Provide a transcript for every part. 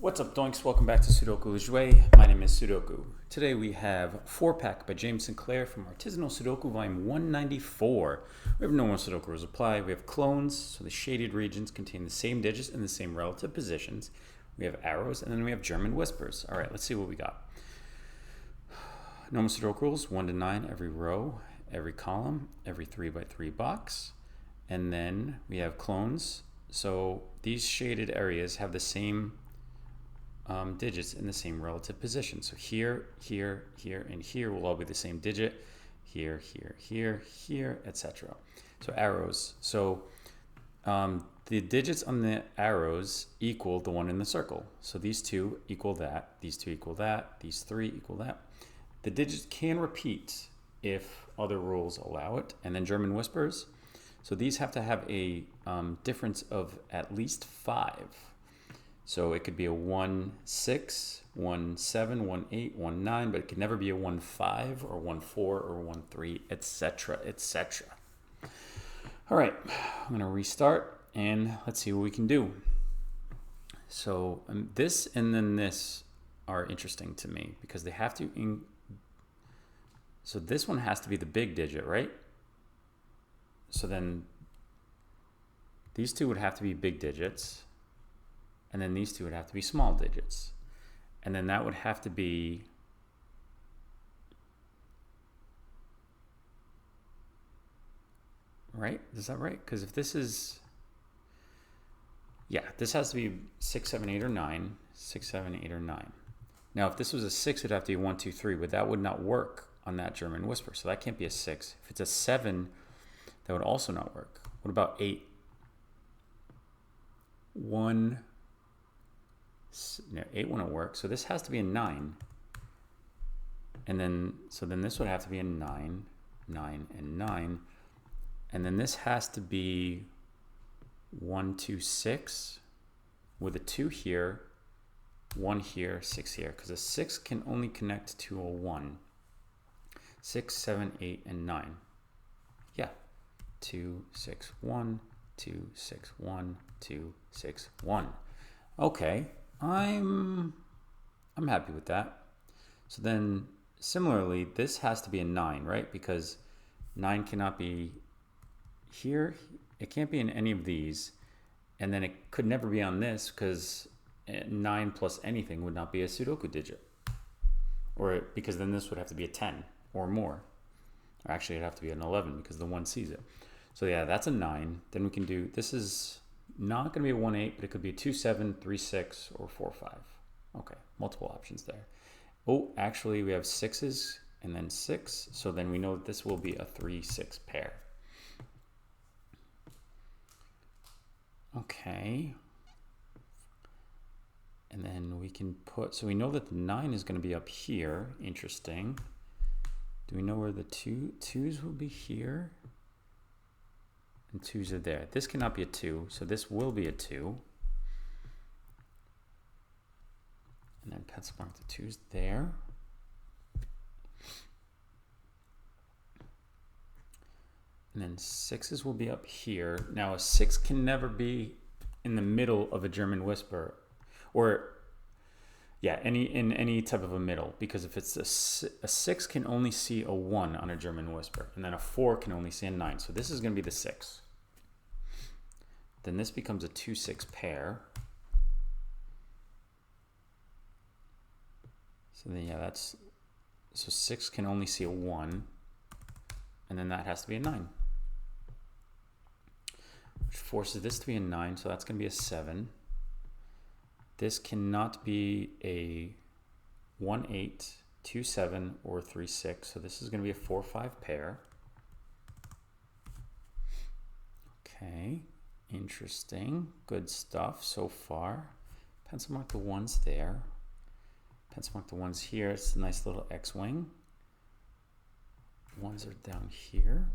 What's up, doinks? Welcome back to Sudoku Le Jouet. My name is Sudoku. Today we have 4-Pack by James Sinclair from Artisanal Sudoku Volume 194. We have normal Sudoku rules apply. We have clones, so the shaded regions contain the same digits in the same relative positions. We have arrows, and then we have German whispers. All right, let's see what we got. Normal Sudoku rules, 1 to 9 every row, every column, every 3x3 box. And then we have clones. So these shaded areas have the same digits in the same relative position. So here, here, here, and here will all be the same digit. Here, here, here, here, etc. So arrows. So the digits on the arrows equal the one in the circle. So these two equal that, these two equal that, these three equal that. The digits can repeat if other rules allow it. And then German whispers. So these have to have a difference of at least 5. So it could be a 1, 6, 1, 7, 1, 8, 1, 9, but it could never be a 1, 5 or 1, 4 or 1, 3, etc., etc. All right, I'm going to restart and let's see what we can do. So this and then this are interesting to me because they have to, so this one has to be the big digit, right? So then these two would have to be big digits. And then these two would have to be small digits. And then that would have to be right? Is that right? Because if this is, yeah, this has to be 6, 7, 8, or 9. 6, 7, 8, or 9. Now, if this was a 6, it'd have to be 1, 2, 3, but that would not work on that German whisper. So that can't be a 6. If it's a 7, that would also not work. What about 8? 1, no, 8 wouldn't work. So this has to be a 9. And then, so then this would have to be a 9, 9, and 9. And then this has to be 1, 2, 6 with a 2 here, 1 here, 6 here. Because a 6 can only connect to a 1. 6, 7, 8, and 9. Yeah. 2, 6, 1, 2, 6, 1, 2, 6, 1. Okay. I'm happy with that. So then similarly, this has to be a 9, right? Because 9 cannot be here. It can't be in any of these. And then it could never be on this because 9 plus anything would not be a Sudoku digit. Or because then this would have to be a 10 or more. Or actually it'd have to be an 11 because the 1 sees it. So yeah, that's a 9. Then we can do, this is not going to be a 1, 8, but it could be a 2, 7, 3, 6, or 4, 5. Okay, multiple options there. Oh, actually we have 6s and then 6. So then we know that this will be a 3, 6 pair. Okay. And then we can put, so we know that the 9 is going to be up here. Interesting. Do we know where the 2s will be here? And 2s are there. This cannot be a 2, so this will be a 2. And then pencil mark the 2s there. And then 6s will be up here. Now a 6 can never be in the middle of a German whisper. Or, yeah, in any type of a middle. Because if it's a 6 can only see a 1 on a German whisper. And then a 4 can only see a 9. So this is going to be the 6. Then this becomes a 2, 6 pair. So then, yeah, that's, so 6 can only see a 1. And then that has to be a 9. Which forces this to be a 9, so that's going to be a 7. This cannot be a 1, 8, 2, 7, or 3, 6. So this is going to be a 4, 5 pair. Okay, interesting. Good stuff so far. Pencil mark the 1s there. Pencil mark the 1s here. It's a nice little X-wing. 1s are down here.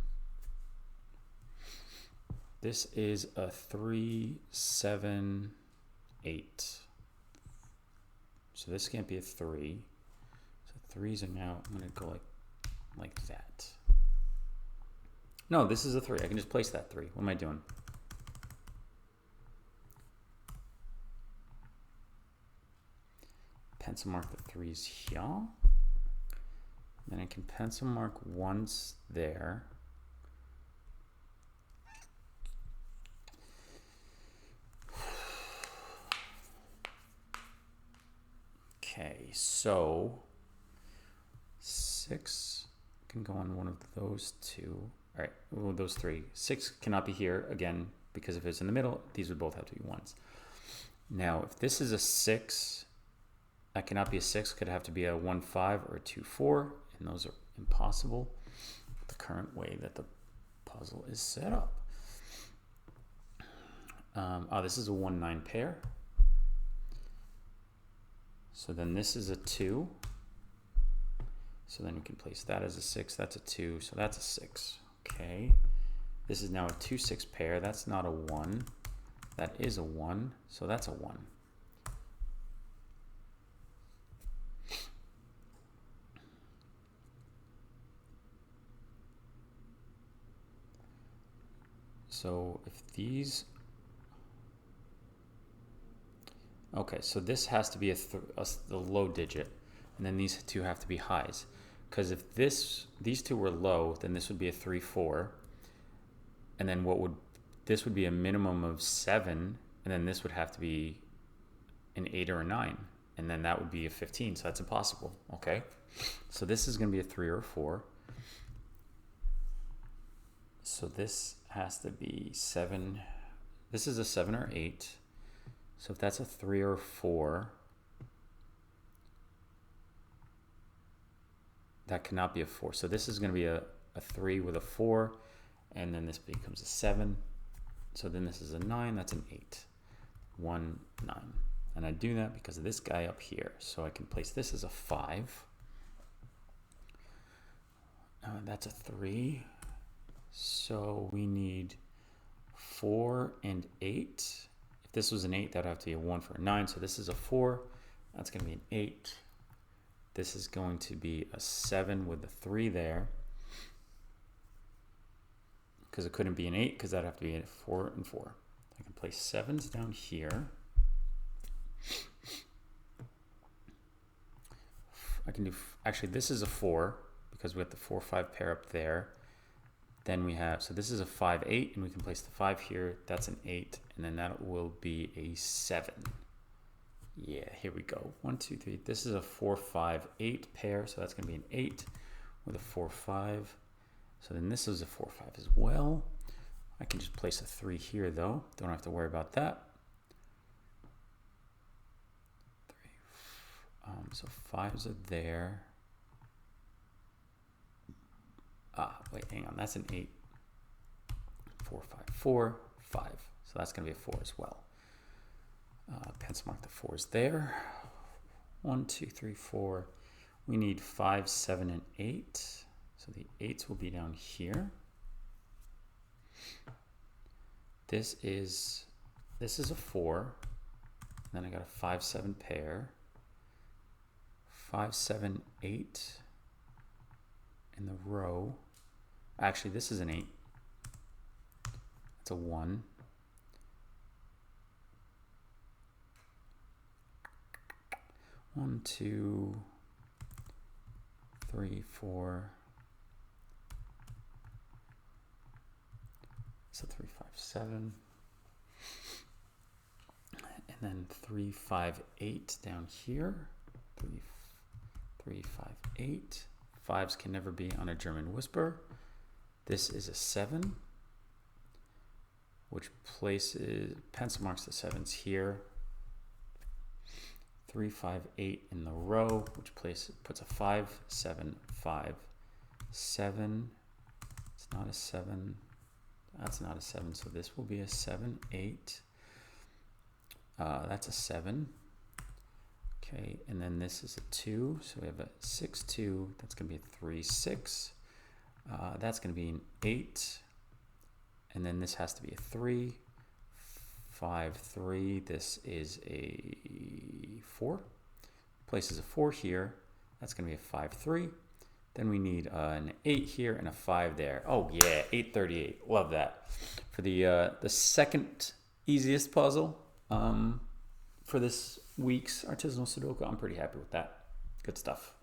This is a 3, 7, 8. So this can't be a 3. So 3s are now, I'm going to go like that. No, this is a 3. I can just place that 3. What am I doing? pencil mark the 3s here. Then I can pencil mark once there. Okay, so 6 can go on one of those two. All right, well, those 3. 6 cannot be here again because if it's in the middle, these would both have to be 1s. Now, if this is a 6, that cannot be a 6. Could have to be a 1, 5 or a 2, 4, and those are impossible with the current way that the puzzle is set up. This is a 1, 9 pair. So then this is a 2. So then you can place that as a 6. That's a 2. So that's a 6. Okay. This is now a 2, 6 pair. That's not a 1. That is a 1. So that's a 1. So if these... Okay, so this has to be a low digit, and then these 2 have to be highs. Because if these 2 were low, then this would be a 3, 4, and then this would be a minimum of 7, and then this would have to be an 8 or a 9, and then that would be a 15. So that's impossible. Okay, so this is going to be a 3 or a 4. So this has to be 7. This is a 7 or 8. So if that's a 3 or a 4, that cannot be a 4. So this is going to be a 3 with a 4, and then this becomes a 7. So then this is a 9, that's an 8. 1, 9. And I do that because of this guy up here. So I can place this as a 5. That's a 3. So we need 4 and 8. If this was an 8, that would have to be a 1 for a 9. So this is a 4. That's going to be an 8. This is going to be a 7 with a 3 there. Because it couldn't be an 8, because that'd have to be a 4 and 4. I can place 7s down here. I can do, actually this is a 4, because we have the 4, 5 pair up there. Then we have, so this is a 5, 8, and we can place the 5 here. That's an 8, and then that will be a 7. Yeah, here we go. 1, 2, 3. This is a 4, 5, 8 pair, so that's going to be an 8 with a 4, 5. So then this is a 4, 5 as well. I can just place a 3 here, though. Don't have to worry about that. 3. So 5s are there. Wait, hang on. That's an 8. 4, 5, 4, 5. So that's going to be a 4 as well. Pencil mark the 4s there. 1, 2, 3, 4. We need 5, 7, and 8. So the 8s will be down here. This is a 4. Then I got a 5, 7 pair. 5, 7, 8 in the row. Actually, this is an 8. It's a 1. 1, 2, 3, 4. So 3, 5, 7. And then 3, 5, 8 down here. 3, 5, 8. 5s can never be on a German whisper. This is a 7, which places, pencil marks the 7s here. 3, 5, 8 in the row, which puts a 5, 7, 5, 7. It's not a 7. That's not a 7, so this will be a 7, 8. That's a 7. Okay, and then this is a 2, so we have a 6, 2. That's going to be a 3, 6. That's going to be an 8. And then this has to be a 3, 5, 3. This is a 4. Places a 4 here. That's going to be a 5, 3. Then we need an 8 here and a 5 there. Oh yeah, 838. Love that. For the second easiest puzzle for for this week's artisanal Sudoku. I'm pretty happy with that. Good stuff.